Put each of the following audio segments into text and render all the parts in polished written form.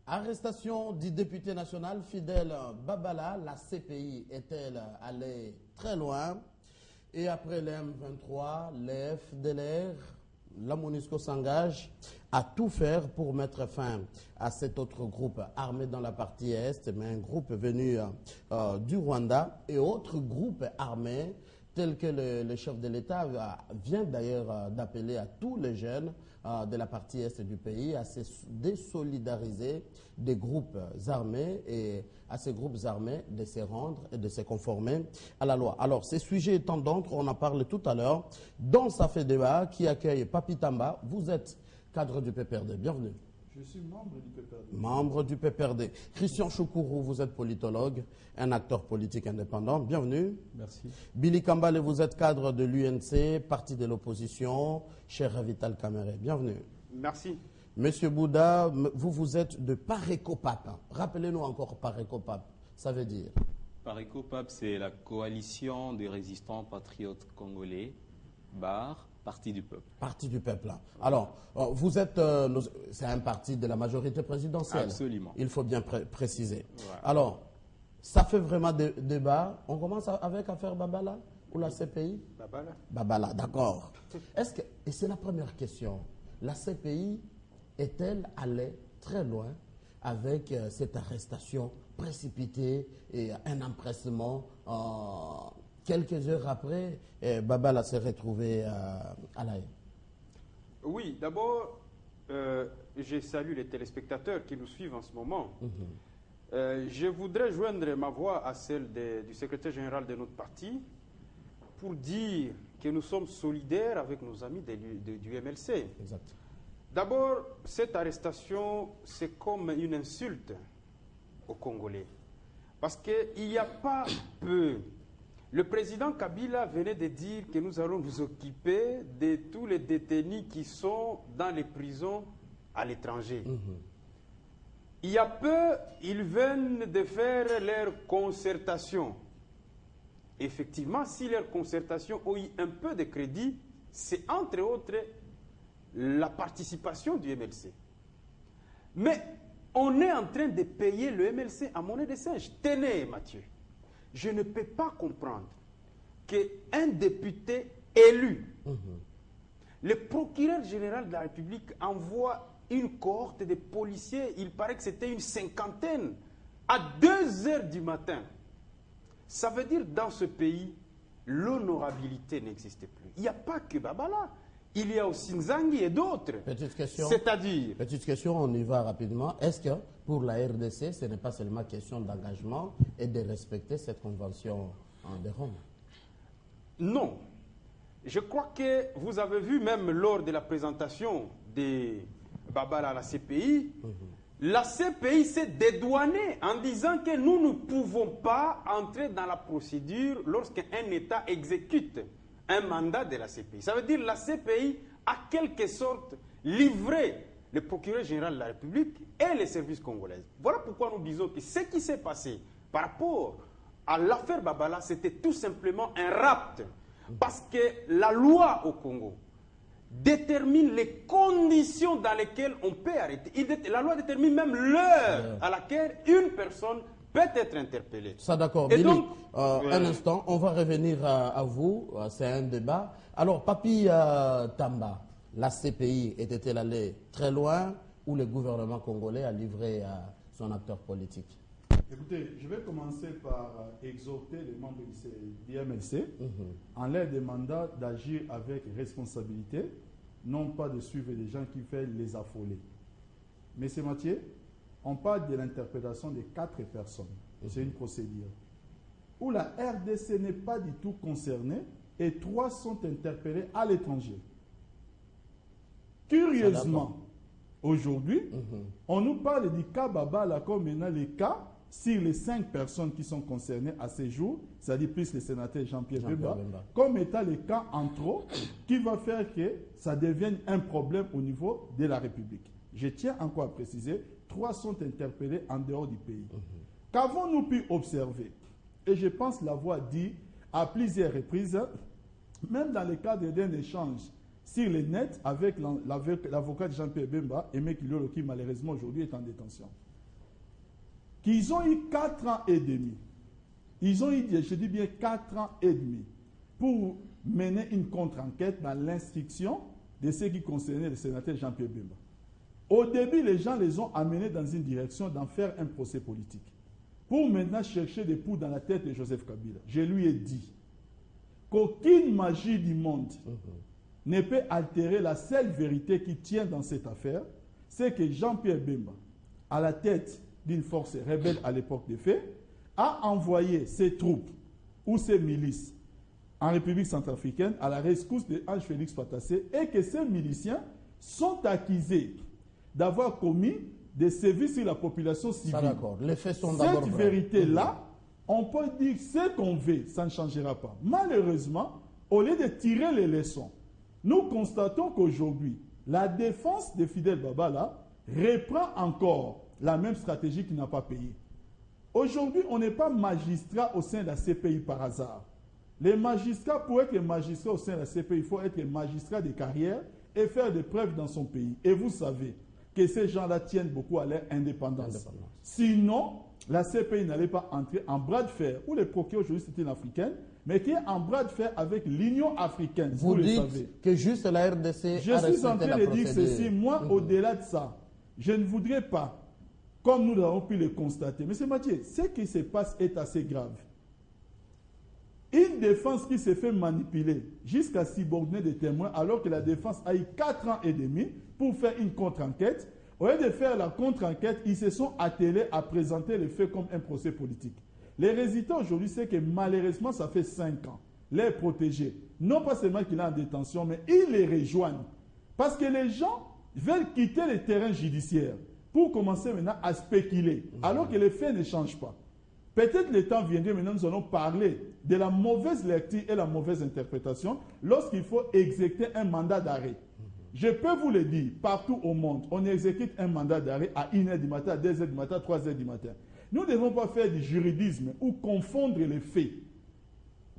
Arrestation du député national Fidèle Babala, la CPI est-elle allée très loin? Et après les M23, les FDLR, la MONUSCO s'engage à tout faire pour mettre fin à cet autre groupe armé dans la partie Est, mais un groupe venu du Rwanda et autres groupes armés tels que le chef de l'État vient d'ailleurs d'appeler à tous les jeunes de la partie Est du pays à se désolidariser des groupes armés et à ces groupes armés de se rendre et de se conformer à la loi. Alors, ces sujets étant d'autres, on en parle tout à l'heure, dans Ça fait débat, qui accueille Papi Tamba. Vous êtes cadre du PPRD, bienvenue. Je suis membre du PPRD. Membre du PPRD. Christian Choukourou, vous êtes politologue, un acteur politique indépendant. Bienvenue. Merci. Billy Kambale, vous êtes cadre de l'UNC, parti de l'opposition. Cher Vital Kamere, bienvenue. Merci. Monsieur Bouddha, vous êtes de Parécopap. Rappelez-nous encore Parécopap. Ça veut dire? Parécopap, c'est la coalition des résistants patriotes congolais, BAR, Parti du peuple. Parti du peuple. Alors, vous êtes, c'est un parti de la majorité présidentielle. Absolument. Il faut bien préciser. Ouais. Alors, ça fait vraiment débat. On commence avec l'affaire Babala ou la CPI? Babala. Babala, d'accord. Est-ce que, et c'est la première question, la CPI est-elle allée très loin avec cette arrestation précipitée et un empressement quelques heures après, Babala s'est retrouvé à La Haye? Oui, d'abord, je salue les téléspectateurs qui nous suivent en ce moment. Je voudrais joindre ma voix à celle du secrétaire général de notre parti pour dire que nous sommes solidaires avec nos amis du MLC. Exact. D'abord, cette arrestation, c'est comme une insulte aux Congolais. Parce qu'il n'y a pas peu. Le président Kabila venait de dire que nous allons nous occuper de tous les détenus qui sont dans les prisons à l'étranger. Il y a peu, ils viennent de faire leur concertation. Effectivement, si leur concertation a eu un peu de crédit, c'est entre autres la participation du MLC. Mais on est en train de payer le MLC à monnaie de singe. Tenez, Mathieu. Je ne peux pas comprendre qu'un député élu, le procureur général de la République envoie une cohorte de policiers, il paraît que c'était une cinquantaine, à 2 heures du matin. Ça veut dire dans ce pays, l'honorabilité n'existe plus. Il n'y a pas que Babala, il y a aussi Nzangi et d'autres. Petite question. C'est-à-dire... Petite question, on y va rapidement. Est-ce que pour la RDC, ce n'est pas seulement question d'engagement et de respecter cette convention de Rome? Non. Je crois que vous avez vu même lors de la présentation de Babala à la CPI, la CPI s'est dédouanée en disant que nous ne pouvons pas entrer dans la procédure lorsqu'un État exécute un mandat de la CPI. Ça veut dire que la CPI a quelque sorte livré le procureur général de la République et les services congolais. Voilà pourquoi nous disons que ce qui s'est passé par rapport à l'affaire Babala, c'était tout simplement un rapt. Parce que la loi au Congo détermine les conditions dans lesquelles on peut arrêter. La loi détermine même l'heure à laquelle une personne peut être interpellée. Ça d'accord. Billy, donc, un instant, on va revenir à vous. C'est un débat. Alors, Papi Tamba, la CPI était-elle allée très loin ou le gouvernement congolais a livré son acteur politique? Écoutez, je vais commencer par exhorter les membres du MLC en leur demandant d'agir avec responsabilité, non pas de suivre des gens qui veulent les affoler. Monsieur Mathieu, on parle de l'interprétation de 4 personnes. C'est une procédure où la RDC n'est pas du tout concernée et 3 sont interpellés à l'étranger. Curieusement, aujourd'hui, on nous parle du cas Babala comme maintenant les cas sur les 5 personnes qui sont concernées à ce jour, c'est-à-dire plus le sénateur Jean-Pierre Bemba, comme étant le cas en trop qui va faire que ça devienne un problème au niveau de la République. Je tiens encore à préciser, 3 sont interpellés en dehors du pays. Qu'avons-nous pu observer? Et je pense l'avoir dit à plusieurs reprises, même dans le cadre d'un échange sur le net avec l'avocat de Jean-Pierre Bemba, Aimé Kilolo, qui malheureusement aujourd'hui est en détention. qu'ils ont eu 4 ans et demi. Ils ont eu, je dis bien 4 ans et demi, pour mener une contre-enquête dans l'instruction de ce qui concernait le sénateur Jean-Pierre Bemba. Au début, les gens les ont amenés dans une direction d'en faire un procès politique. Pour maintenant chercher des poux dans la tête de Joseph Kabila. Je lui ai dit qu'aucune magie du monde ne peut altérer la seule vérité qui tient dans cette affaire, c'est que Jean-Pierre Bemba, à la tête d'une force rebelle à l'époque des faits, a envoyé ses troupes ou ses milices en République centrafricaine à la rescousse de Ange Félix Patassé et que ces miliciens sont accusés d'avoir commis des sévices sur la population civile. Ça, d'accord. Les faits sont d'abord Cette vérité-là, on peut dire ce qu'on veut, ça ne changera pas. Malheureusement, au lieu de tirer les leçons, nous constatons qu'aujourd'hui, la défense de Fidel Babala reprend encore la même stratégie qui n'a pas payé. Aujourd'hui, on n'est pas magistrat au sein de la CPI par hasard. Les magistrats, pour être magistrat au sein de la CPI, il faut être magistrat de carrière et faire des preuves dans son pays. Et vous savez que ces gens-là tiennent beaucoup à leur indépendance. Sinon, la CPI n'allait pas entrer en bras de fer, où les procureurs aujourd'hui c'est une africaine, mais qui est en bras de fer avec l'Union africaine. Vous le dites savez. Que juste la RDC Je suis en train de dire ceci. Moi, au-delà de ça, je ne voudrais pas, comme nous avons pu le constater. Monsieur Mathieu, ce qui se passe est assez grave. Une défense qui s'est fait manipuler jusqu'à subordonner des témoins alors que la défense a eu 4 ans et demi pour faire une contre-enquête. Au lieu de faire la contre-enquête, ils se sont attelés à présenter les faits comme un procès politique. Les résultats aujourd'hui, c'est que malheureusement, ça fait 5 ans. Les protégés, non pas seulement qu'il est en détention, mais ils les rejoignent. Parce que les gens veulent quitter le terrain judiciaire pour commencer maintenant à spéculer, alors que les faits ne changent pas. Peut-être le temps viendra, maintenant nous allons parler de la mauvaise lecture et la mauvaise interprétation lorsqu'il faut exécuter un mandat d'arrêt. Je peux vous le dire, partout au monde, on exécute un mandat d'arrêt à 1h du matin, à 2h du matin, à 3h du matin. Nous ne devons pas faire du juridisme ou confondre les faits.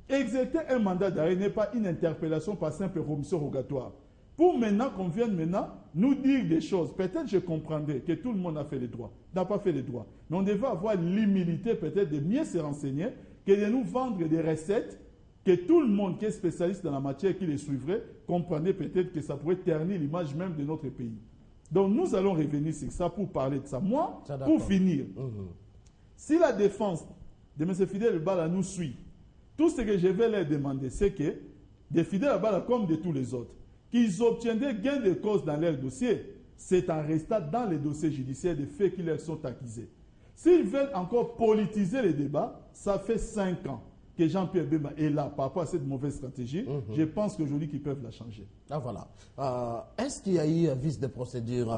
Exécuter un mandat d'arrêt n'est pas une interpellation par simple remission rogatoire. Pour maintenant qu'on vienne maintenant nous dire des choses, peut-être je comprendrai que tout le monde a fait les droits, n'a pas fait les droits. Mais on devait avoir l'humilité peut-être de mieux se renseigner que de nous vendre des recettes que tout le monde qui est spécialiste dans la matière qui les suivrait comprendrait peut-être que ça pourrait ternir l'image même de notre pays. Donc nous allons revenir sur ça pour parler de ça. Moi, pour finir, si la défense de M. Fidel Babala nous suit, tout ce que je vais leur demander, c'est que de Fidel Babala comme de tous les autres, qu'ils obtiendraient gain de cause dans leur dossier, c'est en restant dans les dossiers judiciaires des faits qui leur sont accusés. S'ils veulent encore politiser les débats, ça fait 5 ans que Jean-Pierre Bemba est là par rapport à cette mauvaise stratégie. Je pense qu'aujourd'hui, qu'ils peuvent la changer. Ah voilà. Est-ce qu'il y a eu un vice de procédure,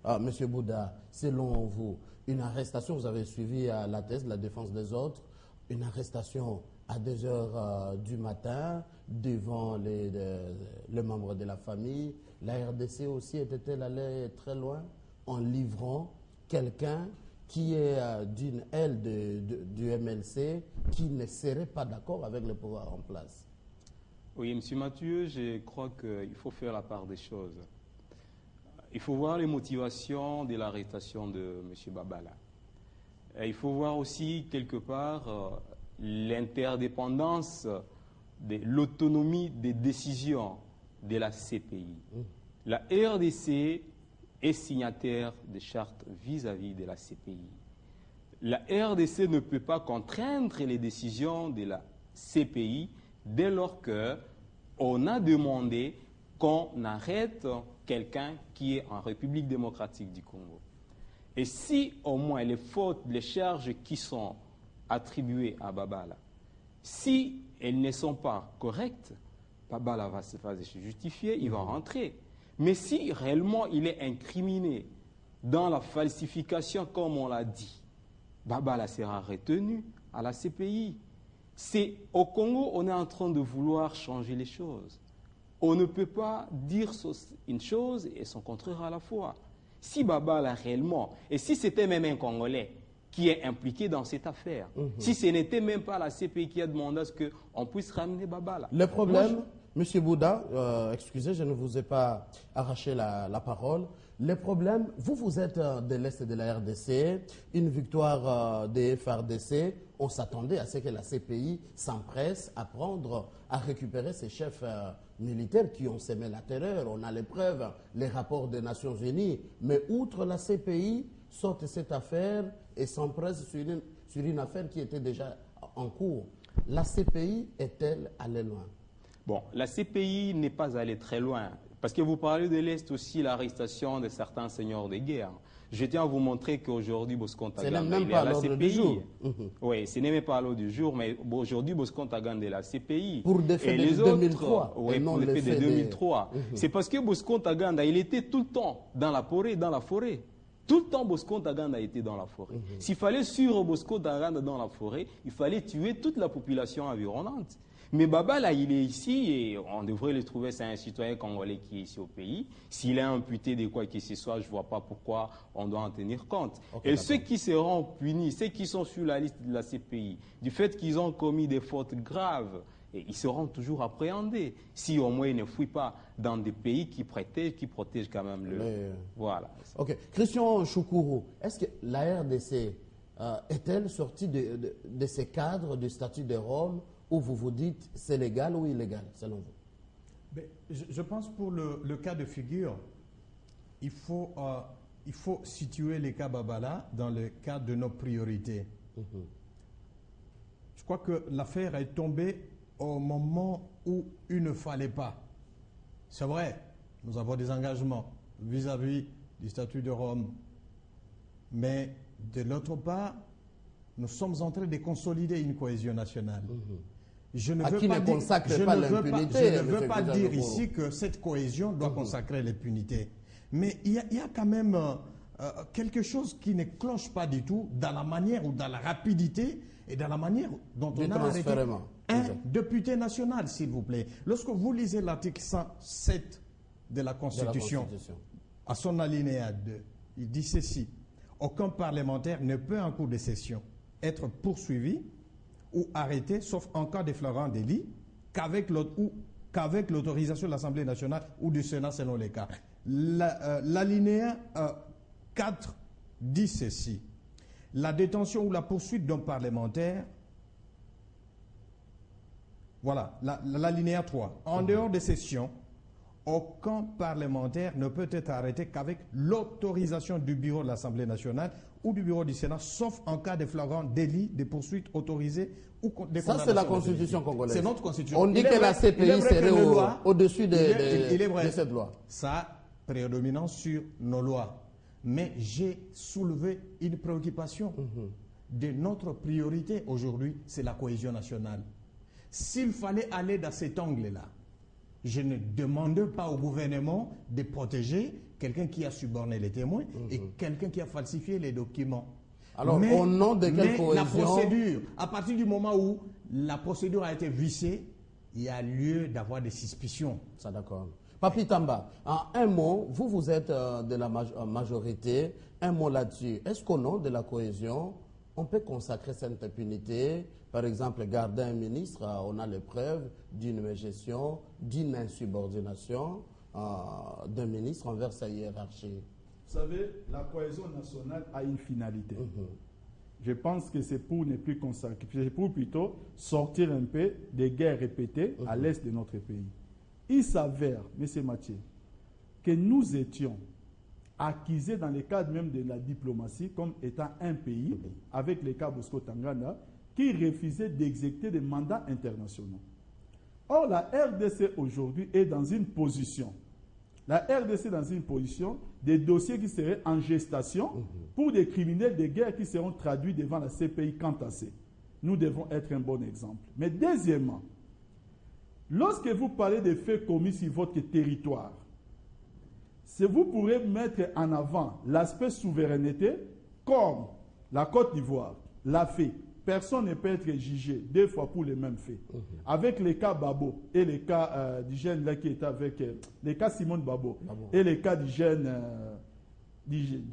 M. Bouddha, selon vous? Une arrestation, vous avez suivi la thèse de la défense des autres, une arrestation à 2 heures du matin devant les membres de la famille. La RDC aussi était-elle allée très loin en livrant quelqu'un qui est d'une aile du MLC qui ne serait pas d'accord avec le pouvoir en place? Oui, M. Mathieu, je crois qu'il faut faire la part des choses. Il faut voir les motivations de l'arrestation de M. Babala. Et il faut voir aussi, quelque part, l'interdépendance de l'autonomie des décisions de la CPI. La RDC est signataire des chartes vis-à-vis de la CPI. La RDC ne peut pas contraindre les décisions de la CPI dès lors qu'on a demandé qu'on arrête quelqu'un qui est en République démocratique du Congo. Et si au moins les fautes, les charges qui sont attribuées à Babala, si elles ne sont pas correctes, Babala va se justifier, il va rentrer. Mais si réellement il est incriminé dans la falsification, comme on l'a dit, Babala sera retenu à la CPI. C'est au Congo, on est en train de vouloir changer les choses. On ne peut pas dire une chose et son contraire à la fois. Si Babala réellement, et si c'était même un Congolais qui est impliqué dans cette affaire, si ce n'était même pas la CPI qui a demandé à ce qu'on puisse ramener Babala. Le problème, Monsieur Bouddha, excusez, je ne vous ai pas arraché la parole. Les problèmes, vous êtes de l'Est de la RDC, une victoire des FARDC. On s'attendait à ce que la CPI s'empresse à récupérer ces chefs militaires qui ont semé la terreur. On a les preuves, les rapports des Nations Unies. Mais outre la CPI, sortent cette affaire et s'empresse sur une affaire qui était déjà en cours. La CPI est-elle allée loin? Bon, la CPI n'est pas allée très loin. Parce que vous parlez de l'Est aussi, l'arrestation de certains seigneurs de guerre. Je tiens à vous montrer qu'aujourd'hui, Bosco Ntaganda est à la CPI. Oui, ce n'est même pas à l'ordre du jour, mais aujourd'hui, Bosco Ntaganda est à la CPI. Pour des faits de 2003. Oui, pour les faits de 2003. C'est parce que Bosco Ntaganda, il était tout le temps dans la forêt. Tout le temps, Bosco Ntaganda était dans la forêt. S'il fallait suivre Bosco Ntaganda dans la forêt, il fallait tuer toute la population environnante. Mais Baba, là, il est ici et on devrait le trouver, c'est un citoyen congolais qui est ici au pays. S'il est imputé de quoi que ce soit, je ne vois pas pourquoi on doit en tenir compte. Et ceux qui seront punis, ceux qui sont sur la liste de la CPI, du fait qu'ils ont commis des fautes graves, et ils seront toujours appréhendés. Si au moins ils ne fuient pas dans des pays qui protègent quand même le... Voilà. Ok. Christian Choukourou, est-ce que la RDC est-elle sortie de ces cadres du statut de Rome où vous vous dites c'est légal ou illégal, selon vous? Mais je pense pour le cas de figure, il faut situer les cas Babala dans le cadre de nos priorités. Je crois que l'affaire est tombée au moment où il ne fallait pas. C'est vrai, nous avons des engagements vis-à-vis du statut de Rome, mais de l'autre part, nous sommes en train de consolider une cohésion nationale. Je ne veux pas dire ici que cette cohésion doit consacrer l'impunité. Mais il y a quand même quelque chose qui ne cloche pas du tout dans la manière ou dans la rapidité et dans la manière dont on a arrêté un député national, s'il vous plaît. Lorsque vous lisez l'article 107 de la Constitution, à son alinéa 2, il dit ceci: aucun parlementaire ne peut en cours de session être poursuivi ou arrêté, sauf en cas de flagrant délit, qu'avec l'autorisation de l'Assemblée nationale ou du Sénat selon les cas. L'alinéa 4 dit ceci: la détention ou la poursuite d'un parlementaire, voilà, l'alinéa 3, en dehors des sessions, aucun parlementaire ne peut être arrêté qu'avec l'autorisation du bureau de l'Assemblée nationale ou du bureau du Sénat, sauf en cas de flagrant délit, de poursuite autorisée ou des condamnations. Ça, c'est la Constitution congolaise. C'est notre Constitution. On dit que la CPI serait au-dessus de cette loi. Ça a prédominance sur nos lois. Mais j'ai soulevé une préoccupation. De notre priorité aujourd'hui, c'est la cohésion nationale. S'il fallait aller dans cet angle-là, je ne demande pas au gouvernement de protéger quelqu'un qui a suborné les témoins et quelqu'un qui a falsifié les documents. Alors, au nom de quelle cohésion? La procédure, à partir du moment où la procédure a été viciée, il y a lieu d'avoir des suspicions. Ça, d'accord. Papi Tamba, en un mot, vous êtes de la majorité, un mot là-dessus. Est-ce qu'au nom de la cohésion, on peut consacrer cette impunité? Par exemple, garder un ministre, on a les preuves d'une gestion, d'une insubordination d'un ministre envers sa hiérarchie. Vous savez, la cohésion nationale a une finalité. Je pense que c'est pour ne plus consacrer, c'est pour plutôt sortir un peu des guerres répétées à l'est de notre pays. Il s'avère, M. Mathieu, que nous étions acquisés dans le cadre même de la diplomatie comme étant un pays, avec le cas Bosco Ntaganda, qui refusait d'exécuter des mandats internationaux. Or, la RDC aujourd'hui est dans une position. La RDC est dans une position des dossiers qui seraient en gestation pour des criminels de guerre qui seront traduits devant la CPI quant à ces. Nous devons être un bon exemple. Mais deuxièmement, lorsque vous parlez des faits commis sur votre territoire, vous pourrez mettre en avant l'aspect souveraineté comme la Côte d'Ivoire l'a fait. Personne ne peut être jugé deux fois pour les mêmes faits. Avec les cas Babo et les cas du jeune là qui était avec les cas Simone Babo et les cas du jeune,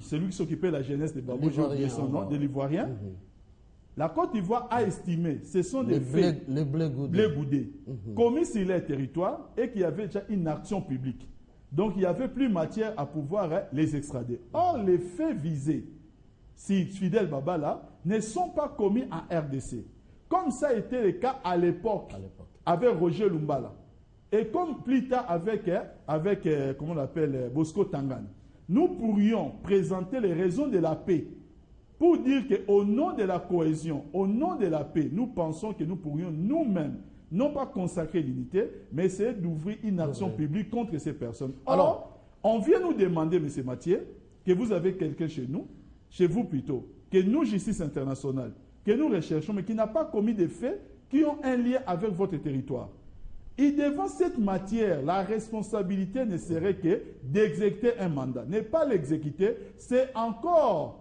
celui qui s'occupait de la jeunesse de Babo, j'ai oublié son nom, de l'Ivoirien. La Côte d'Ivoire a estimé, ce sont des faits, les blé goudés, commis sur les territoires et qu'il y avait déjà une action publique. Donc il n'y avait plus matière à pouvoir les extrader. Or, les faits visés, si Fidel Babala, ne sont pas commis en RDC. Comme ça a été le cas à l'époque avec Roger Lumbala. Et comme plus tard avec comment on l'appelle, Bosco Tangane. Nous pourrions présenter les raisons de la paix pour dire qu'au nom de la cohésion, au nom de la paix, nous pensons que nous pourrions nous-mêmes non pas consacrer l'unité, mais essayer d'ouvrir une action publique contre ces personnes. Alors, on vient nous demander, M. Mathieu, que vous avez quelqu'un chez nous, chez vous plutôt, que nous, Justice internationale, que nous recherchons, mais qui n'a pas commis des faits qui ont un lien avec votre territoire. Et devant cette matière, la responsabilité ne serait que d'exécuter un mandat. Ne pas l'exécuter, c'est encore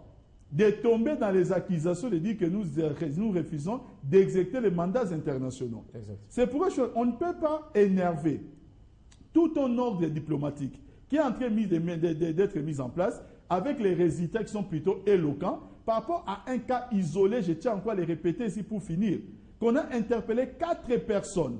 de tomber dans les accusations de dire que nous refusons d'exécuter les mandats internationaux. C'est pourquoi on ne peut pas énerver tout un ordre diplomatique qui est en train d'être mis en place avec les résultats qui sont plutôt éloquents par rapport à un cas isolé, je tiens encore à les répéter ici pour finir, qu'on a interpellé 4 personnes.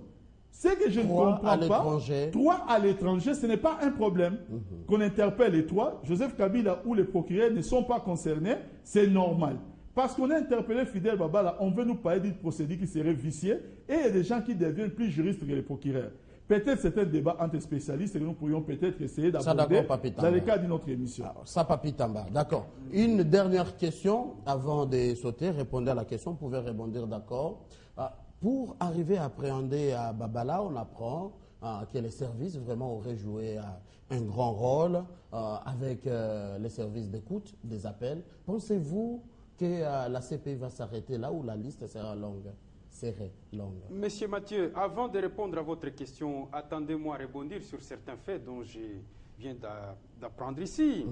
Ce que je ne comprends pas, 3 à l'étranger, ce n'est pas un problème. Qu'on interpelle les 3, Joseph Kabila ou les procureurs ne sont pas concernés, c'est normal. Parce qu'on a interpellé Fidel Babala, on veut nous parler d'une procédure qui serait viciée, et il y a des gens qui deviennent plus juristes que les procureurs. Peut-être c'est un débat entre spécialistes et nous pourrions peut-être essayer d'aborder dans le cadre d'une autre émission. Ça, Papi Tamba, d'accord. Une dernière question avant de sauter, répondez à la question, vous pouvez répondre d'accord. Pour arriver à appréhender à Babala, on apprend que les services vraiment auraient joué un grand rôle avec les services d'écoute, des appels. Pensez-vous que la CPI va s'arrêter là où la liste sera longue? Monsieur Mathieu, avant de répondre à votre question, attendez-moi à rebondir sur certains faits dont je viens d'apprendre ici.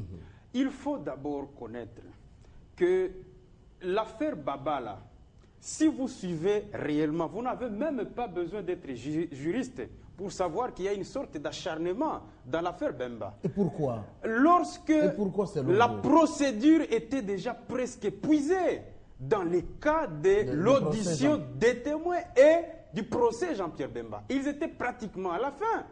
Il faut d'abord connaître que l'affaire Babala, si vous suivez réellement, vous n'avez même pas besoin d'être juriste pour savoir qu'il y a une sorte d'acharnement dans l'affaire Bemba. Et pourquoi? Lorsque la procédure était déjà presque épuisée dans le cas de l'audition des témoins et du procès Jean-Pierre Bemba. Ils étaient pratiquement à la fin.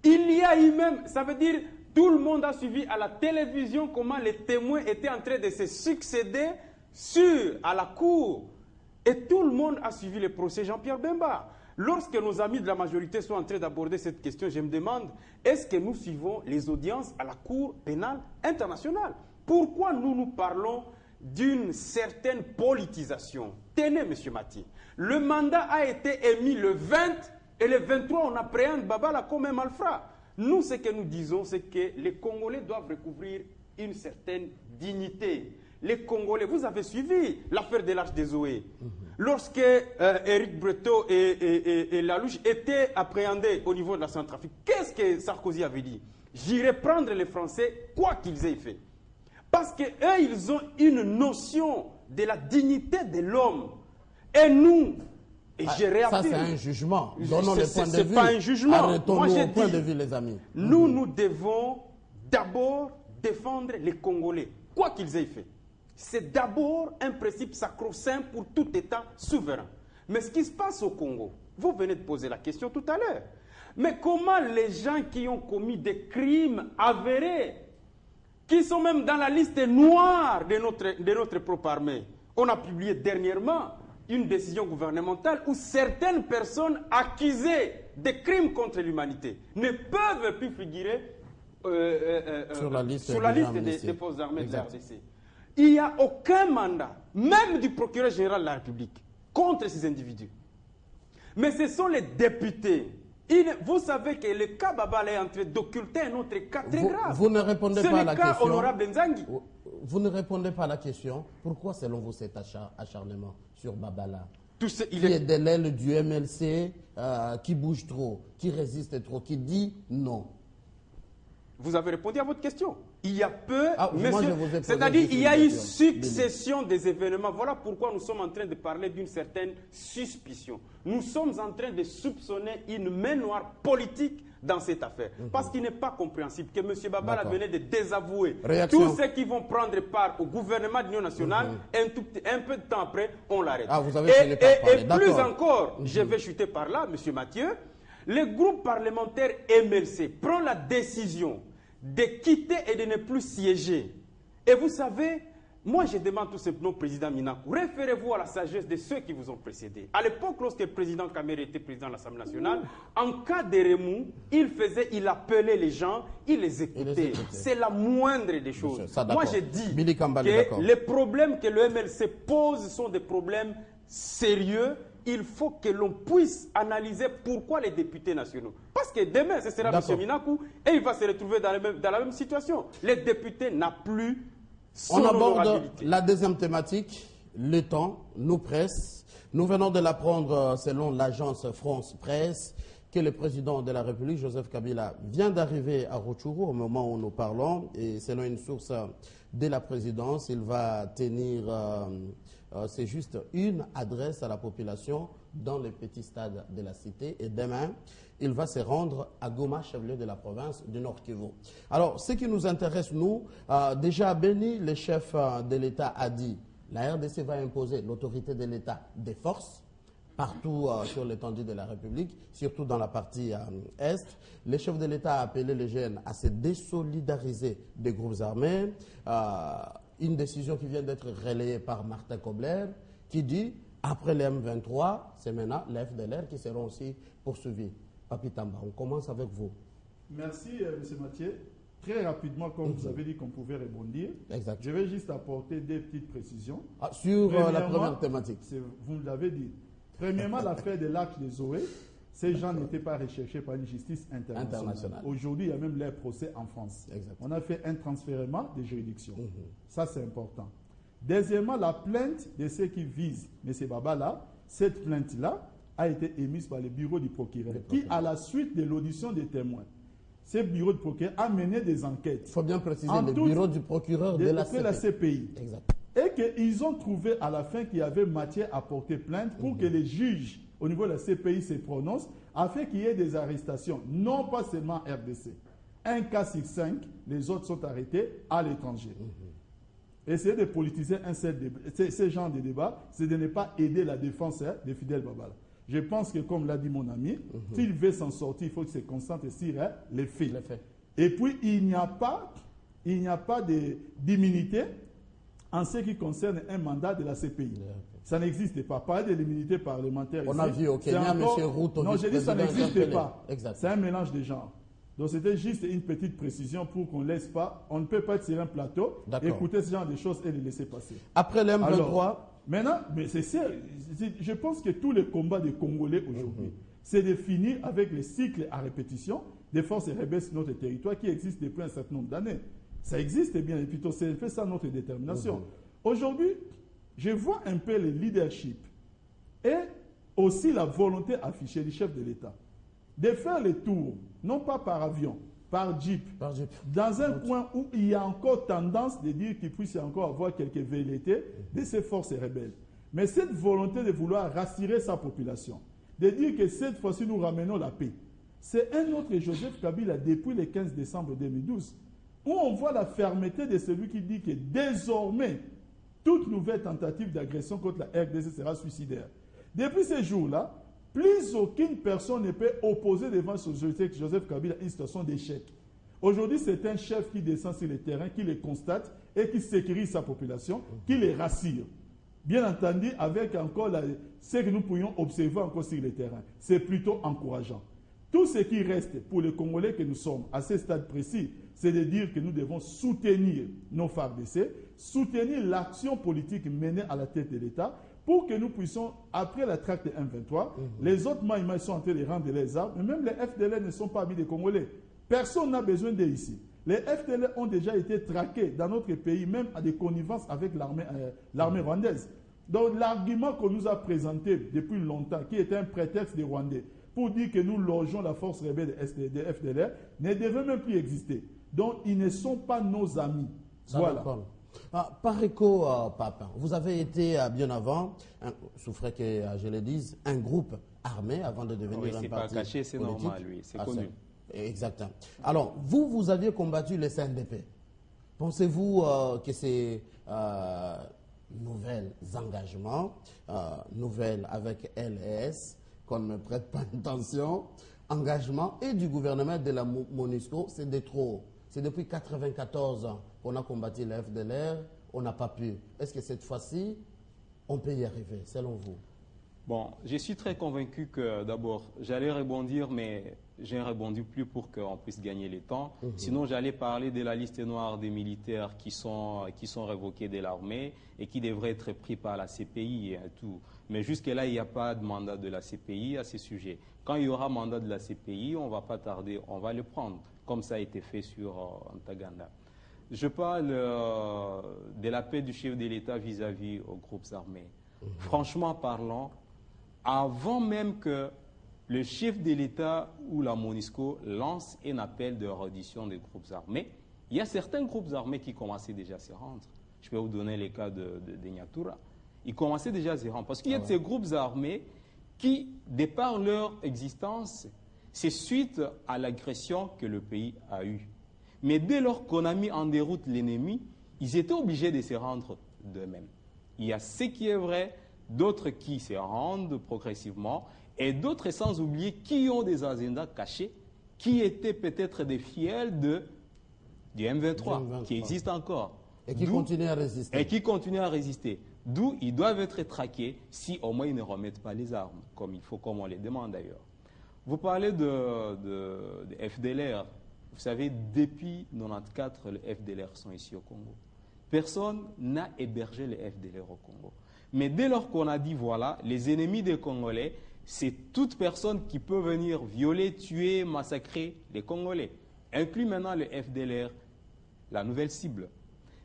Il y a eu même, ça veut dire, tout le monde a suivi à la télévision comment les témoins étaient en train de se succéder à la cour. Et tout le monde a suivi le procès Jean-Pierre Bemba. Lorsque nos amis de la majorité sont en train d'aborder cette question, je me demande, est-ce que nous suivons les audiences à la Cour pénale internationale? Pourquoi nous parlons d'une certaine politisation? Tenez, M. Mathieu, le mandat a été émis le 20 et le 23, on appréhende Babala comme un malfrat. Nous, ce que nous disons, c'est que les Congolais doivent recouvrir une certaine dignité. Les Congolais, vous avez suivi l'affaire de l'Arche des Zoé. Lorsque Éric Breteau et Lalouche étaient appréhendés au niveau de la Centrafrique, qu'est-ce que Sarkozy avait dit? J'irai prendre les Français, quoi qu'ils aient fait. Parce qu'eux, ils ont une notion de la dignité de l'homme. Et nous, et je réaffirme... Ça, c'est un jugement. Donnons le point de vue. Ce n'est pas un jugement. Arrêtons-nous au point de vue, les amis. Nous devons d'abord défendre les Congolais, quoi qu'ils aient fait. C'est d'abord un principe sacro-saint pour tout État souverain. Mais ce qui se passe au Congo, vous venez de poser la question tout à l'heure. Mais comment les gens qui ont commis des crimes avérés, qui sont même dans la liste noire de notre propre armée, on a publié dernièrement une décision gouvernementale où certaines personnes accusées de crimes contre l'humanité ne peuvent plus figurer sur la liste des forces armées de la RDC. Il n'y a aucun mandat, même du procureur général de la République, contre ces individus. Mais ce sont les députés. Vous savez que le cas Babala est en train d'occulter un autre cas très grave. Vous ne répondez pas à la question. C'est le cas honorable Nzangi. Vous ne répondez pas à la question. Pourquoi, selon vous, cet acharnement sur Babala? Il est de l'aile du MLC, qui bouge trop, qui résiste trop, qui dit non. Vous avez répondu à votre question. Il y a peu, c'est-à-dire il y a une succession des événements. Voilà pourquoi nous sommes en train de parler d'une certaine suspicion. Nous sommes en train de soupçonner une main noire politique dans cette affaire. Parce qu'il n'est pas compréhensible que M. Babala venait de désavouer Réaction. tous ceux qui vont prendre part au gouvernement de l'Union nationale. Un peu de temps après, on l'arrête. Ah, vous avez fini par parler. Et plus encore, je vais chuter par là, M. Mathieu, le groupe parlementaire MLC prend la décision de quitter et de ne plus siéger. Et vous savez, moi je demande tout simplement au président Minakou, référez-vous à la sagesse de ceux qui vous ont précédé. À l'époque, lorsque le président Kamere était président de l'Assemblée nationale, en cas de remous, il appelait les gens, il les écoutait. C'est la moindre des choses. Moi je dis que les problèmes que le MLC pose sont des problèmes sérieux. Il faut que l'on puisse analyser pourquoi les députés nationaux. Parce que demain, ce sera M. Minakou et il va se retrouver dans la même situation. Les députés n'ont plus son honorabilité. On aborde la deuxième thématique. Le temps nous presse. Nous venons de l'apprendre selon l'agence France Presse que le président de la République, Joseph Kabila, vient d'arriver à Rutshuru au moment où nous parlons. Et selon une source de la présidence, il va tenir... c'est juste une adresse à la population dans les petits stades de la cité. Et demain, il va se rendre à Goma, chef-lieu de la province du Nord Kivu. Alors, ce qui nous intéresse, nous, déjà à Beni, le chef de l'État a dit la RDC va imposer l'autorité de l'État des forces partout sur l'étendue de la République, surtout dans la partie Est. Le chef de l'État a appelé les jeunes à se désolidariser des groupes armés. Une décision qui vient d'être relayée par Martin Kobler, qui dit, après les M23, c'est maintenant les FDLR qui seront aussi poursuivis. Papi Tamba, on commence avec vous. Merci, M. Mathieu. Très rapidement, comme vous avez dit qu'on pouvait rebondir, exact. Je vais juste apporter des petites précisions. Sur la première thématique. Vous l'avez dit. Premièrement, l'affaire de l'arche des Zoé, ces gens n'étaient pas recherchés par une justice internationale. Aujourd'hui, il y a même les procès en France. Exact. On a fait un transfèrement des juridictions. Ça, c'est important. Deuxièmement, la plainte de ceux qui visent M. Babala, cette plainte-là a été émise par le bureau du procureur, qui, à la suite de l'audition des témoins, ce bureau du procureur a mené des enquêtes. Il faut bien préciser, le bureau du procureur de la CPI. Exact. Et qu'ils ont trouvé à la fin qu'il y avait matière à porter plainte pour que les juges au niveau de la CPI se prononcent afin qu'il y ait des arrestations, non pas seulement RDC. Un cas sur 5, les autres sont arrêtés à l'étranger. Essayer de politiser ce genre de débat, c'est de ne pas aider la défense de Fidel Babala. Je pense que, comme l'a dit mon ami, s'il veut s'en sortir, il faut qu'il se concentre sur les faits. Et puis, il n'y a pas d'immunité en ce qui concerne un mandat de la CPI. Ça n'existe pas. Parler de l'immunité parlementaire on a vu au Kenya, M. Ruto. Non, j'ai dit ça n'existe pas. C'est un mélange de genres. Donc c'était juste une petite précision pour qu'on ne laisse pas, on ne peut pas être sur un plateau, écouter ce genre de choses et les laisser passer. Après le M23. Maintenant, mais je pense que tous les combats des Congolais aujourd'hui, c'est de finir avec les cycles à répétition des forces rebelles sur notre territoire qui existent depuis un certain nombre d'années. Ça existe bien, et plutôt c'est fait ça notre détermination. Aujourd'hui, je vois un peu le leadership et aussi la volonté affichée du chef de l'État de faire le tour, non pas par avion, par jeep, dans un coin où il y a encore tendance de dire qu'il puisse encore avoir quelques velléités de ces forces rebelles. Mais cette volonté de vouloir rassurer sa population, de dire que cette fois-ci nous ramenons la paix, c'est un autre Joseph Kabila depuis le 15 décembre 2012, où on voit la fermeté de celui qui dit que désormais, toute nouvelle tentative d'agression contre la RDC sera suicidaire. Depuis ces jours-là, plus aucune personne ne peut opposer devant Joseph Kabila une situation d'échec. Aujourd'hui, c'est un chef qui descend sur le terrain, qui les constate et qui sécurise sa population, qui les rassure. Bien entendu, avec encore ce que nous pourrions observer encore sur le terrain. C'est plutôt encourageant. Tout ce qui reste pour les Congolais que nous sommes à ce stade précis, c'est de dire que nous devons soutenir nos FARDC, soutenir l'action politique menée à la tête de l'État, pour que nous puissions, après la traque de M23, les autres Maïmaïs sont en train de rendre les armes, mais même les FDLR ne sont pas amis des Congolais. Personne n'a besoin d'eux ici. Les FDLR ont déjà été traqués dans notre pays, même à des connivences avec l'armée rwandaise. Donc l'argument qu'on nous a présenté depuis longtemps, qui était un prétexte des Rwandais, pour dire que nous logeons la force rebelle des FDLR, ne devait même plus exister. Donc ils ne sont pas nos amis. Voilà. Par écho, Papa, vous avez été bien avant, souffrez que je le dise, un groupe armé avant de devenir un parti c'est pas caché, c'est normal, lui, c'est connu. Exactement. Alors, vous aviez combattu les CNDP. Pensez-vous que ces nouveaux engagements, nouvelles avec LS, qu'on ne prête pas attention, engagement et du gouvernement de la MONUSCO, c'est de trop. C'est depuis 1994 qu'on a combattu la FDLR, on n'a pas pu. Est-ce que cette fois-ci, on peut y arriver, selon vous? Bon, je suis très convaincu que d'abord, j'allais rebondir, mais j'ai répondu plus pour qu'on puisse gagner le temps. Sinon, j'allais parler de la liste noire des militaires qui sont révoqués de l'armée et qui devraient être pris par la CPI et tout. Mais jusque-là, il n'y a pas de mandat de la CPI à ce sujet. Quand il y aura mandat de la CPI, on ne va pas tarder, on va le prendre, comme ça a été fait sur Ntaganda. Je parle de la paix du chef de l'État vis-à-vis aux groupes armés. Franchement parlant, avant même que le chef de l'État ou la MONUSCO lance un appel de reddition des groupes armés, il y a certains groupes armés qui commençaient déjà à se rendre. Je peux vous donner le cas de Nyatura. Ils commençaient déjà à se rendre. Parce qu'il y a de ces groupes armés qui, de par leur existence, c'est suite à l'agression que le pays a eue. Mais dès lors qu'on a mis en déroute l'ennemi, ils étaient obligés de se rendre d'eux-mêmes. Il y a ce qui est vrai, d'autres qui se rendent progressivement, et d'autres sans oublier qui ont des agendas cachés, qui étaient peut-être des fidèles du M23, qui existent encore. Et qui continuent à résister. Et qui continuent à résister. D'où ils doivent être traqués si au moins ils ne remettent pas les armes, comme il faut, comme on les demande d'ailleurs. Vous parlez de FDLR. Vous savez, depuis 1994, les FDLR sont ici au Congo. Personne n'a hébergé les FDLR au Congo. Mais dès lors qu'on a dit, voilà, les ennemis des Congolais, c'est toute personne qui peut venir violer, tuer, massacrer les Congolais, inclut maintenant le FDLR, la nouvelle cible.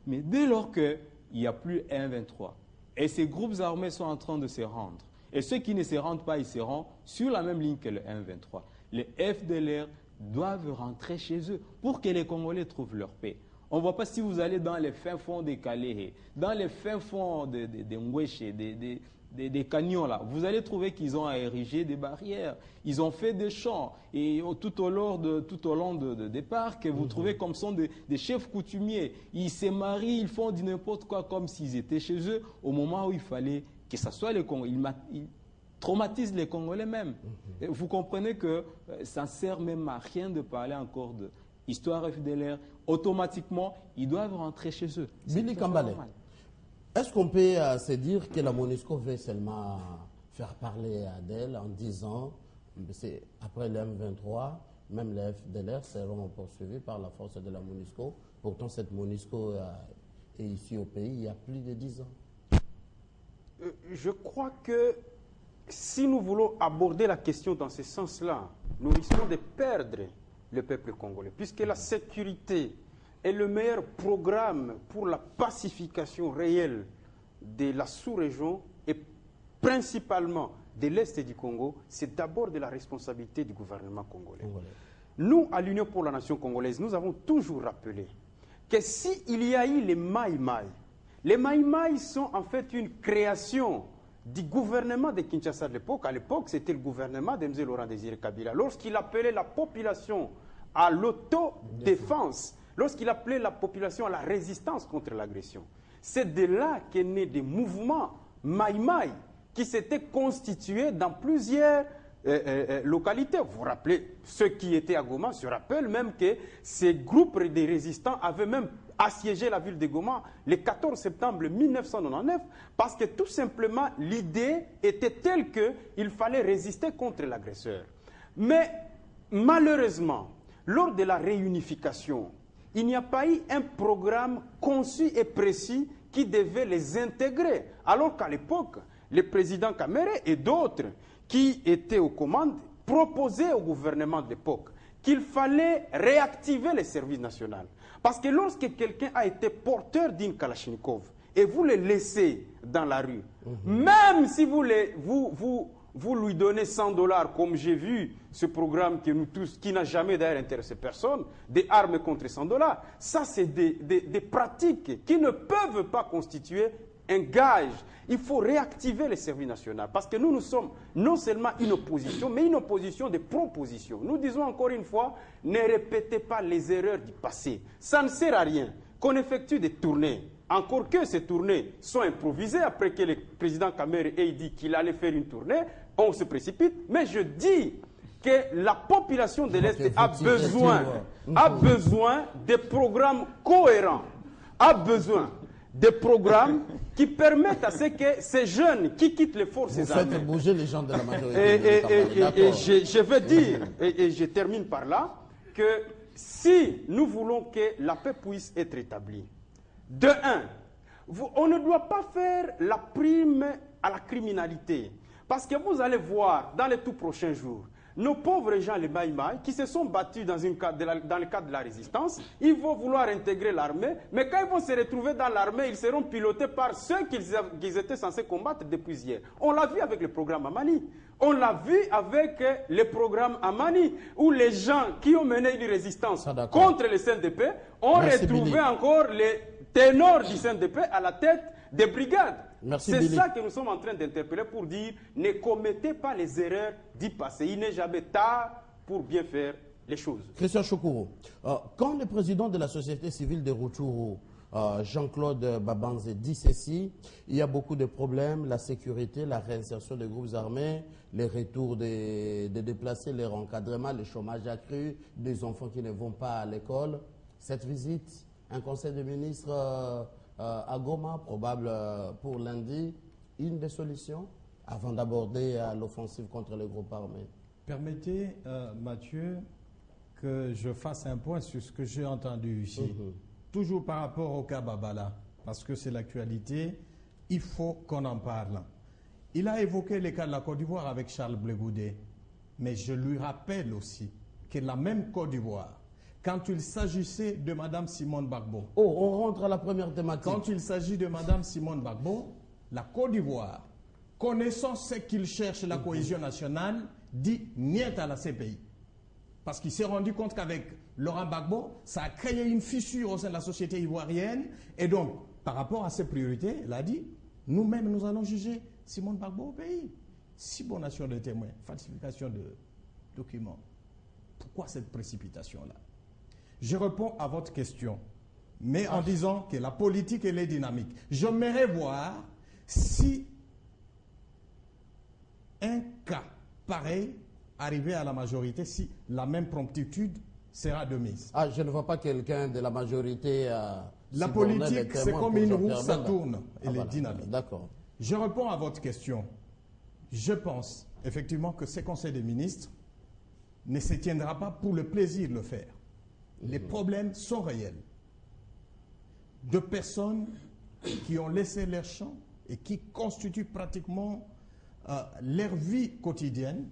Mais dès lors qu'il n'y a plus M23, et ces groupes armés sont en train de se rendre, et ceux qui ne se rendent pas, ils seront sur la même ligne que le M23, les FDLR doivent rentrer chez eux pour que les Congolais trouvent leur paix. On ne voit pas si vous allez dans les fins fonds des Calais, dans les fins fonds des Ngweche, des canyons là, vous allez trouver qu'ils ont érigé des barrières, ils ont fait des champs, et tout au long des parcs, vous trouvez comme sont des chefs coutumiers. Ils se marient, ils font du n'importe quoi comme s'ils étaient chez eux au moment où il fallait que ce soit les Congolais. Ils traumatisent les Congolais même. Et vous comprenez que ça ne sert même à rien de parler encore de histoire FDLR. Automatiquement, ils doivent rentrer chez eux. Billy Kambale, est-ce qu'on peut se dire que la MONUSCO veut seulement faire parler d'elle en disant, après le M23, même les FDLR seront poursuivis par la force de la MONUSCO. Pourtant, cette MONUSCO est ici au pays il y a plus de 10 ans. Je crois que si nous voulons aborder la question dans ce sens-là, nous risquons de perdre le peuple congolais, puisque la sécurité est le meilleur programme pour la pacification réelle de la sous-région et principalement de l'Est du Congo, c'est d'abord de la responsabilité du gouvernement congolais. Nous, à l'Union pour la Nation congolaise, nous avons toujours rappelé que s'il y a eu les Maï-Maï sont en fait une création du gouvernement de Kinshasa de l'époque. À l'époque, c'était le gouvernement de M. Laurent Désiré Kabila. Lorsqu'il appelait la population à l'autodéfense, lorsqu'il appelait la population à la résistance contre l'agression, c'est de là qu'est né des mouvements Maï-Maï qui s'étaient constitués dans plusieurs localités. Vous vous rappelez, ceux qui étaient à Goma se rappellent même que ces groupes de résistants avaient même assiégé la ville de Goma le 14 septembre 1999 parce que tout simplement l'idée était telle qu'il fallait résister contre l'agresseur. Mais malheureusement, lors de la réunification, il n'y a pas eu un programme conçu et précis qui devait les intégrer. Alors qu'à l'époque, le président Kamere et d'autres qui étaient aux commandes proposaient au gouvernement de l'époque qu'il fallait réactiver les services nationaux. Parce que lorsque quelqu'un a été porteur d'une Kalachnikov et vous le laissez dans la rue, même si vous lui donnez $100, comme j'ai vu ce programme que nous tous, qui n'a jamais d'ailleurs intéressé personne, des armes contre $100, ça c'est des pratiques qui ne peuvent pas constituer un gage. Il faut réactiver le service national parce que nous sommes non seulement une opposition, mais une opposition de propositions. Nous disons encore une fois, ne répétez pas les erreurs du passé. Ça ne sert à rien qu'on effectue des tournées. Encore que ces tournées sont improvisées après que le président Kamerhe ait dit qu'il allait faire une tournée, on se précipite. Mais je dis que la population de l'Est a besoin de programmes cohérents, a besoin de programmes qui permettent à ce que ces jeunes qui quittent les forces armées... Vous faites bouger les gens de la majorité. Et je veux dire, et je termine par là, que si nous voulons que la paix puisse être établie, de un, on ne doit pas faire la prime à la criminalité. Parce que vous allez voir dans les tout prochains jours, nos pauvres gens, les Maïmaï, qui se sont battus dans le cadre de la résistance, ils vont vouloir intégrer l'armée, mais quand ils vont se retrouver dans l'armée, ils seront pilotés par ceux qu'ils étaient censés combattre depuis hier. On l'a vu avec le programme Amani. On l'a vu avec le programme Amani, où les gens qui ont mené une résistance contre le CNDP ont retrouvé encore les ténors du CNDP à la tête des brigades. C'est ça que nous sommes en train d'interpeller pour dire ne commettez pas les erreurs du passé. Il n'est jamais tard pour bien faire les choses. Christian Choukourou, quand le président de la société civile de Rutshuru, Jean-Claude Babanze, dit ceci, il y a beaucoup de problèmes, la sécurité, la réinsertion des groupes armés, les retours des déplacés, les encadrements, le chômage accru, des enfants qui ne vont pas à l'école. Cette visite, un conseil de ministres à Goma, probable pour lundi, une des solutions avant d'aborder l'offensive contre les groupes armés. Permettez, Mathieu, que je fasse un point sur ce que j'ai entendu ici. Toujours par rapport au cas Babala, parce que c'est l'actualité, il faut qu'on en parle. Il a évoqué le cas de la Côte d'Ivoire avec Charles Blé Goudé, mais je lui rappelle aussi que la même Côte d'Ivoire, quand il s'agissait de Mme Simone Gbagbo. Oh, on rentre à la première thématique. Quand il s'agit de Mme Simone Gbagbo, la Côte d'Ivoire, connaissant ce qu'il cherche, la cohésion nationale, dit niet à la CPI. Parce qu'il s'est rendu compte qu'avec Laurent Gbagbo, ça a créé une fissure au sein de la société ivoirienne. Et donc, par rapport à ses priorités, il a dit, nous-mêmes, nous allons juger Simone Gbagbo au pays. Subornation de témoins, falsification de documents. Pourquoi cette précipitation-là? Je réponds à votre question, mais en disant que la politique, elle est dynamique. J'aimerais voir si un cas pareil arrivait à la majorité, si la même promptitude sera de mise. Ah, je ne vois pas quelqu'un de la majorité... la politique, c'est comme une roue, ça tourne, elle est dynamique. D'accord. Je réponds à votre question. Je pense effectivement que ce Conseil des ministres ne se tiendra pas pour le plaisir de le faire. Les problèmes sont réels. De personnes qui ont laissé leur champ et qui constituent pratiquement leur vie quotidienne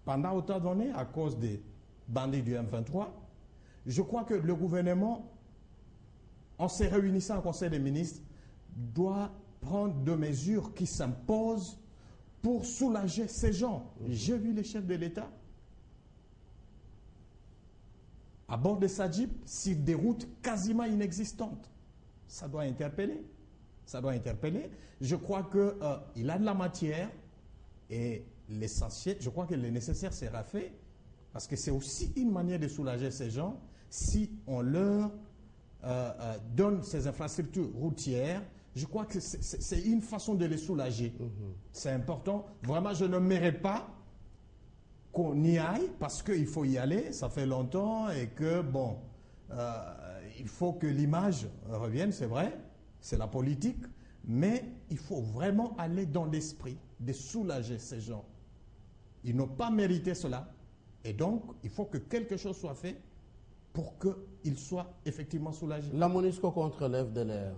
pendant autant d'années à cause des bandits du M23. Je crois que le gouvernement, en se réunissant au Conseil des ministres, doit prendre des mesures qui s'imposent pour soulager ces gens. J'ai vu les chefs de l'État à bord de sa Jeep, sur des routes quasiment inexistantes. Ça doit interpeller. Ça doit interpeller. Je crois qu'il a de la matière et l'essentiel, je crois que le nécessaire sera fait parce que c'est aussi une manière de soulager ces gens si on leur donne ces infrastructures routières. Je crois que c'est une façon de les soulager. C'est important. Vraiment, je ne mérite pas qu'on y aille parce qu'il faut y aller, ça fait longtemps et que, bon, il faut que l'image revienne, c'est vrai, c'est la politique, mais il faut vraiment aller dans l'esprit de soulager ces gens. Ils n'ont pas mérité cela et donc il faut que quelque chose soit fait pour qu'ils soient effectivement soulagés. La MONUSCO contre l'FDLR.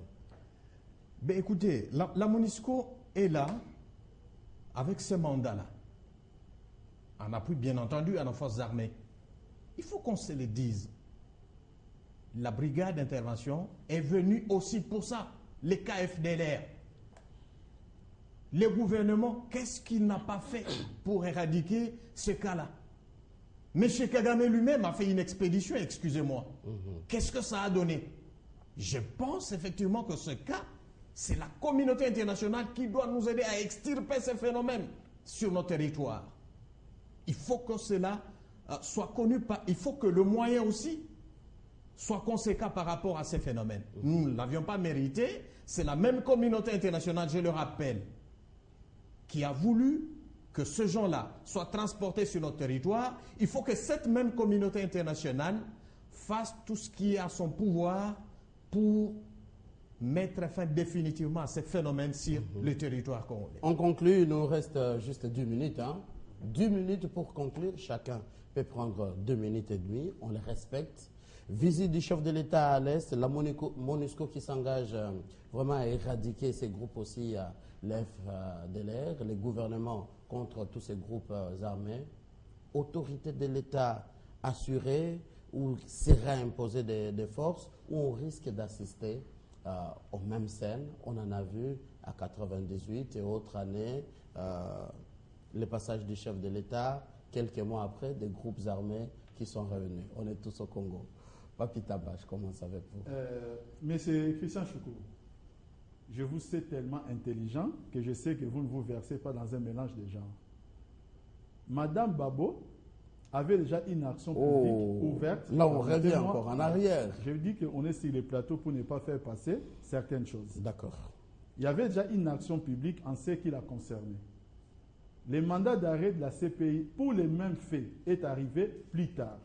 Ben écoutez, la MONUSCO est là avec ce mandat-là. En appui, bien entendu, à nos forces armées. Il faut qu'on se le dise. La brigade d'intervention est venue aussi pour ça. Les KFDLR. Le gouvernement, qu'est-ce qu'il n'a pas fait pour éradiquer ce cas-là? M. Kagame lui-même a fait une expédition, excusez-moi. Qu'est-ce que ça a donné? Je pense effectivement que ce cas C'est la communauté internationale qui doit nous aider à extirper ces phénomènes sur nos territoires. Il faut que cela soit connu, il faut que le moyen aussi soit conséquent par rapport à ces phénomènes. Nous ne l'avions pas mérité. C'est la même communauté internationale, je le rappelle, qui a voulu que ce gens-là soient transportés sur notre territoire. Il faut que cette même communauté internationale fasse tout ce qui est à son pouvoir pour mettre fin définitivement à ces phénomènes sur le territoire congolais. On conclut, il nous reste juste 10 minutes. 10 minutes pour conclure. Chacun peut prendre 2 minutes et demie. On les respecte. Visite du chef de l'État à l'Est, la MONUSCO qui s'engage vraiment à éradiquer ces groupes aussi, l'FDLR, les gouvernements contre tous ces groupes armés. Autorité de l'État assurée ou sera imposée des forces, où on risque d'assister aux mêmes scènes. On en a vu à 98 et autres années, le passage du chef de l'État, quelques mois après, des groupes armés qui sont revenus. On est tous au Congo. Papi Taba, je commence avec vous. Mais c'est Christian Choukou. Je vous sais tellement intelligent que je sais que vous ne vous versez pas dans un mélange de genres. Madame Babo avait déjà une action publique ouverte. Là, on revient encore en arrière. Je dis qu'on est sur les plateaux pour ne pas faire passer certaines choses. D'accord. Il y avait déjà une action publique en ce qui la concernait. Le mandat d'arrêt de la CPI pour les mêmes faits est arrivé plus tard.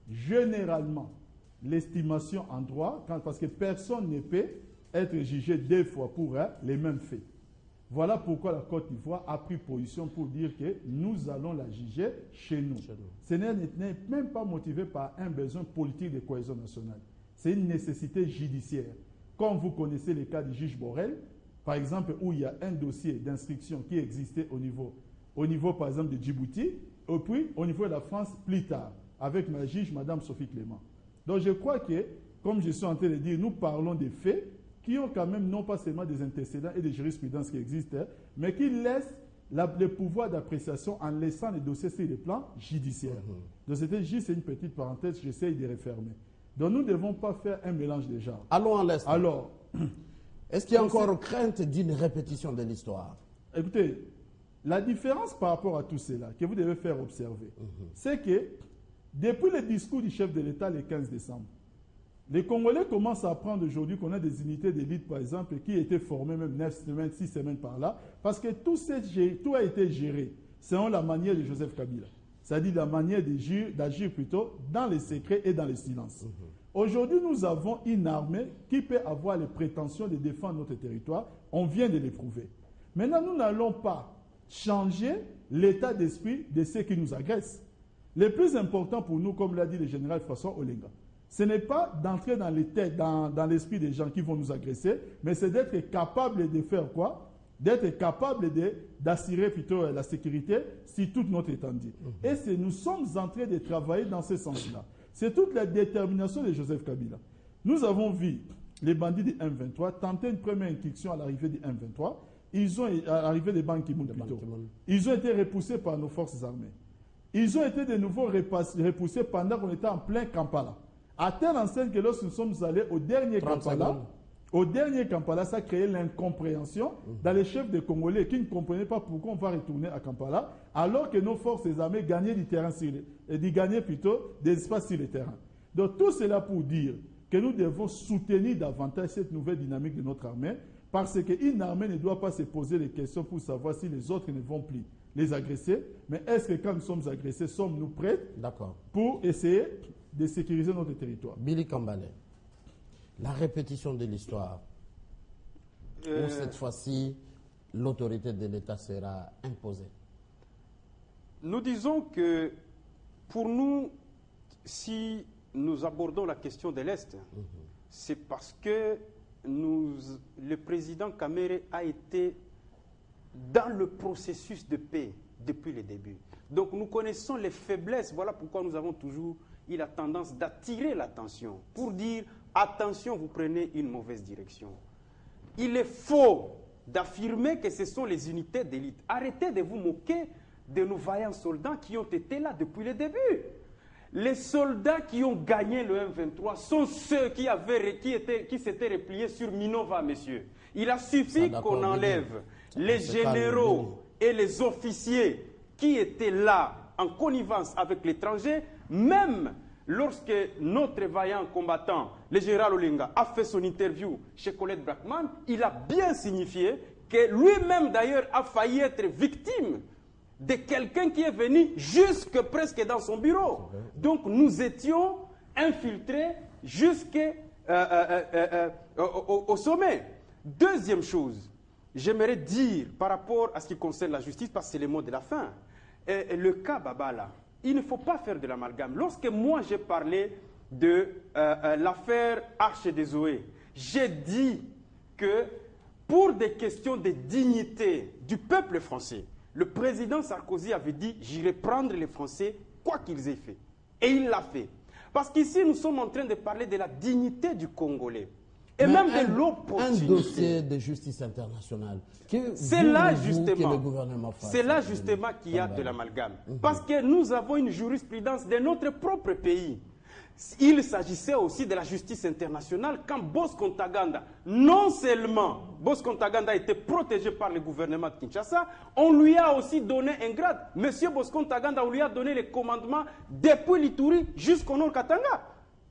Généralement, l'estimation en droit, parce que personne ne peut être jugé 2 fois pour les mêmes faits. Voilà pourquoi la Côte d'Ivoire a pris position pour dire que nous allons la juger chez nous. Ce n'est même pas motivé par un besoin politique de cohésion nationale. C'est une nécessité judiciaire. Comme vous connaissez le cas du juge Borrell, par exemple, où il y a un dossier d'instruction qui existait au niveau par exemple de Djibouti, et puis au niveau de la France plus tard, avec ma juge, Mme Sophie Clément. Donc je crois que, comme je suis en train de dire, nous parlons des faits qui ont quand même non pas seulement des antécédents et des jurisprudences qui existent, mais qui laissent le pouvoir d'appréciation en laissant les dossiers sur le plan judiciaire. Donc c'était juste une petite parenthèse, j'essaye de refermer. Donc nous ne devons pas faire un mélange des genres. Allons en l'Est. Alors, est-ce qu'il y a encore crainte d'une répétition de l'histoire? Écoutez, la différence par rapport à tout cela que vous devez faire observer, c'est que depuis le discours du chef de l'État le 15 décembre, les Congolais commencent à apprendre aujourd'hui qu'on a des unités d'élite, par exemple, qui étaient formées même 9 semaines, 6 semaines par là, parce que tout a été géré selon la manière de Joseph Kabila. C'est-à-dire la manière d'agir plutôt dans les secrets et dans les silences. Aujourd'hui, nous avons une armée qui peut avoir les prétentions de défendre notre territoire. On vient de l'éprouver. Maintenant, nous n'allons pas changer l'état d'esprit de ceux qui nous agressent. Le plus important pour nous, comme l'a dit le général François Olenga, ce n'est pas d'entrer dans les têtes, dans l'esprit des gens qui vont nous agresser, mais c'est d'être capable de faire quoi? D'être capable d'assurer plutôt la sécurité sur toute notre étendue. Et nous sommes en train de travailler dans ce sens-là. C'est toute la détermination de Joseph Kabila. Nous avons vu les bandits du M23 tenter une première incursion à l'arrivée du M23. À l'arrivée des Ban Ki-moon plutôt. Ils ont été repoussés par nos forces armées. Ils ont été de nouveau repoussés pendant qu'on était en plein Kampala. À telle enseigne que lorsque nous sommes allés au dernier Kampala, ça a créé l'incompréhension dans les chefs des Congolais qui ne comprenaient pas pourquoi on va retourner à Kampala, alors que nos forces armées gagnaient du terrain gagnaient plutôt des espaces sur le terrain. Donc tout cela pour dire que nous devons soutenir davantage cette nouvelle dynamique de notre armée, parce qu'une armée ne doit pas se poser des questions pour savoir si les autres ne vont plus les agresser, mais est-ce que quand nous sommes agressés, sommes-nous prêts pour essayer de sécuriser notre territoire? Billy Kambale, la répétition de l'histoire, où cette fois-ci, l'autorité de l'État sera imposée. Nous disons que pour nous, si nous abordons la question de l'Est, c'est parce que le président Kamere a été dans le processus de paix depuis le début. Donc nous connaissons les faiblesses, voilà pourquoi nous avons toujours eu la tendance d'attirer l'attention pour dire attention, vous prenez une mauvaise direction. Il est faux d'affirmer que ce sont les unités d'élite. Arrêtez de vous moquer de nos vaillants soldats qui ont été là depuis le début. les soldats qui ont gagné le M23 sont ceux qui s'étaient repliés sur Minova, messieurs. Il a suffi qu'on enlève les généraux et les officiers qui étaient là en connivence avec l'étranger, même lorsque notre vaillant combattant, le général Olenga, a fait son interview chez Colette Brackman, il a bien signifié que lui-même d'ailleurs a failli être victime de quelqu'un qui est venu jusque presque dans son bureau. Donc nous étions infiltrés jusqu'au sommet. Deuxième chose, j'aimerais dire par rapport à ce qui concerne la justice, parce que c'est le mot de la fin, le cas Babala, il ne faut pas faire de l'amalgame. Lorsque moi j'ai parlé de l'affaire Arche des Zoé, j'ai dit que pour des questions de dignité du peuple français, le président Sarkozy avait dit « j'irai prendre les Français quoi qu'ils aient fait ». Et il l'a fait. Parce qu'ici, nous sommes en train de parler de la dignité du Congolais. Et même de l'opportunité. Un dossier de justice internationale. C'est là justement qu'il y a de l'amalgame. Parce que nous avons une jurisprudence de notre propre pays. Il s'agissait aussi de la justice internationale quand Bosco Ntaganda, non seulement Bosco Ntaganda a été protégé par le gouvernement de Kinshasa, on lui a aussi donné un grade. Monsieur Bosco Ntaganda, on lui a donné les commandements depuis l'Ituri jusqu'au Nord Katanga.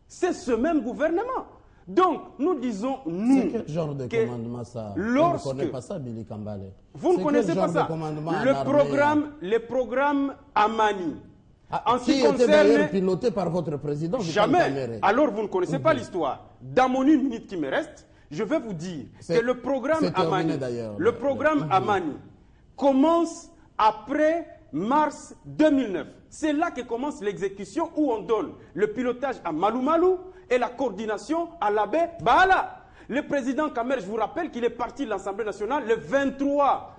C'est ce même gouvernement. Donc, nous disons, nous... C'est quel genre de commandement ça? On ne connaît pas ça, Billy Kambale. Vous ne connaissez pas ça? Le programme Amani. Qui était d'ailleurs piloté par votre président? Jamais. Alors, vous ne connaissez pas l'histoire. Dans mon 1 minute qui me reste, je vais vous dire que le programme Amani commence après mars 2009. C'est là que commence l'exécution où on donne le pilotage à Malou Malou et la coordination à l'abbé Baala. Le président Kamer, je vous rappelle qu'il est parti de l'Assemblée nationale le 23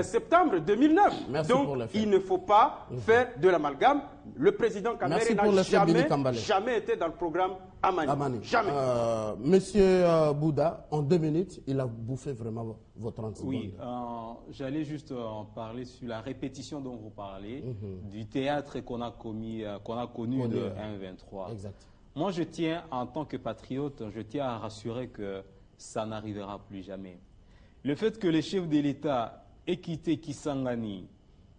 septembre 2009. Donc, il ne faut pas faire de l'amalgame. Le président Kamer n'a jamais été dans le programme Amani. Jamais. Monsieur Bouddha, en 2 minutes, il a bouffé vraiment vos 30 secondes. Oui, j'allais juste en parler sur la répétition dont vous parlez, du théâtre qu'on a connu de 1-23. Exact. Moi, je tiens, en tant que patriote, je tiens à rassurer que ça n'arrivera plus jamais. Le fait que le chef de l'État ait quitté Kisangani,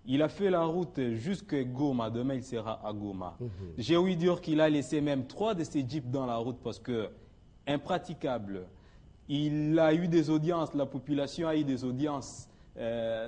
il a fait la route jusqu'à Goma, demain il sera à Goma. J'ai ouï dire qu'il a laissé même 3 de ses jeeps dans la route parce que, impraticable, il a eu des audiences, la population a eu des audiences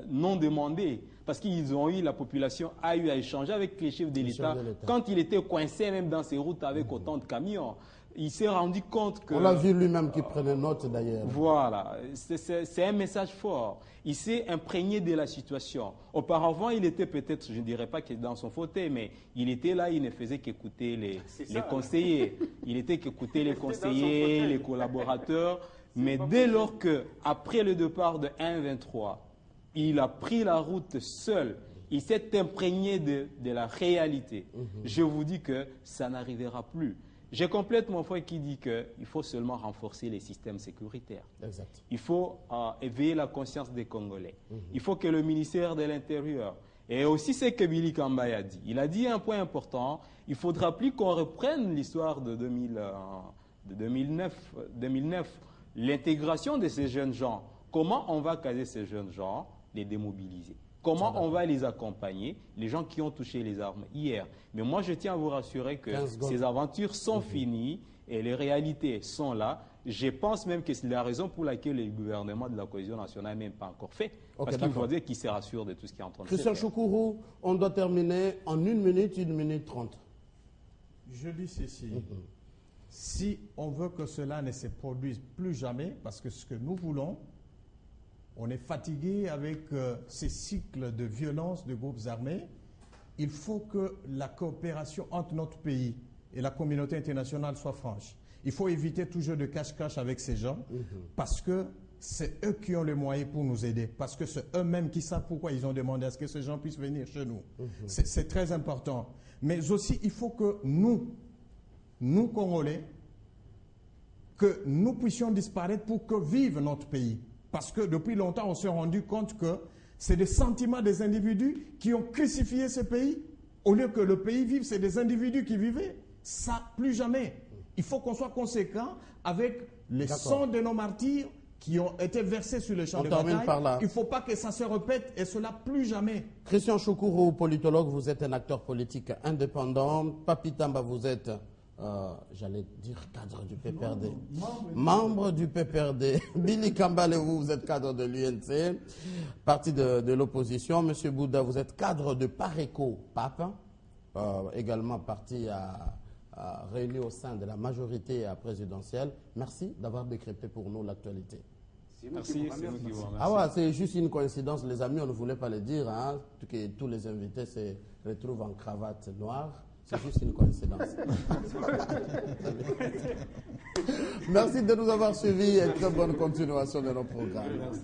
non demandées. Parce qu'ils ont eu, la population a eu à échanger avec les chefs de l'État. Quand il était coincé même dans ces routes avec autant de camions, il s'est rendu compte que... On l'a vu lui-même qui prenait note d'ailleurs. Voilà, c'est un message fort. Il s'est imprégné de la situation. Auparavant, il était peut-être, je ne dirais pas qu'il était dans son fauteuil, mais il était là, il ne faisait qu'écouter les conseillers. Il était qu'écouter les conseillers, les collaborateurs. Mais dès lors que, après le départ de 1-23, il a pris la route seul, il s'est imprégné de la réalité. Je vous dis que ça n'arrivera plus. J'ai complètement foi qui dit qu'il faut seulement renforcer les systèmes sécuritaires. Exact. Il faut éveiller la conscience des Congolais. Il faut que le ministère de l'Intérieur, et aussi ce que Billy Kambale a dit, il a dit un point important, il ne faudra plus qu'on reprenne l'histoire de 2009, l'intégration de ces jeunes gens. Comment on va caser ces jeunes gens, les démobiliser? Comment on va les accompagner, les gens qui ont touché les armes hier? Mais moi, je tiens à vous rassurer que ces aventures sont finies et les réalités sont là. Je pense même que c'est la raison pour laquelle le gouvernement de la cohésion nationale n'a même pas encore fait. Parce qu'il faut dire qu'il se rassure de tout ce qui est en train de se faire. Christian Choukourou, on doit terminer en 1 minute, 1 minute 30. Je dis ceci. Si on veut que cela ne se produise plus jamais, parce que ce que nous voulons, on est fatigué avec ces cycles de violence de groupes armés. Il faut que la coopération entre notre pays et la communauté internationale soit franche. Il faut éviter toujours de cache-cache avec ces gens parce que c'est eux qui ont les moyens pour nous aider. Parce que c'est eux-mêmes qui savent pourquoi ils ont demandé à ce que ces gens puissent venir chez nous. C'est très important. Mais aussi, il faut que nous Congolais, que nous puissions disparaître pour que vive notre pays. Parce que depuis longtemps, on s'est rendu compte que c'est des sentiments des individus qui ont crucifié ce pays Au lieu que le pays vive, c'est des individus qui vivaient. Ça, plus jamais. Il faut qu'on soit conséquent avec les sangs de nos martyrs qui ont été versés sur le champ de bataille. Il ne faut pas que ça se répète et cela plus jamais. Christian Choukourou, politologue, vous êtes un acteur politique indépendant. Papi Tamba, vous êtes, j'allais dire cadre du PPRD. Membre du PPRD. Billy Kambale, vous êtes cadre de l'UNC, parti de l'opposition. Monsieur Bouddha, vous êtes cadre de Pareco, PAP, également parti réunis au sein de la majorité présidentielle. Merci d'avoir décrypté pour nous l'actualité. Merci, c'est nous qui vous remercions. Ah ouais, c'est juste une coïncidence, les amis, on ne voulait pas le dire, hein, que tous les invités se retrouvent en cravate noire. C'est juste une coïncidence. Merci de nous avoir suivis et très bonne continuation de nos programmes. Merci.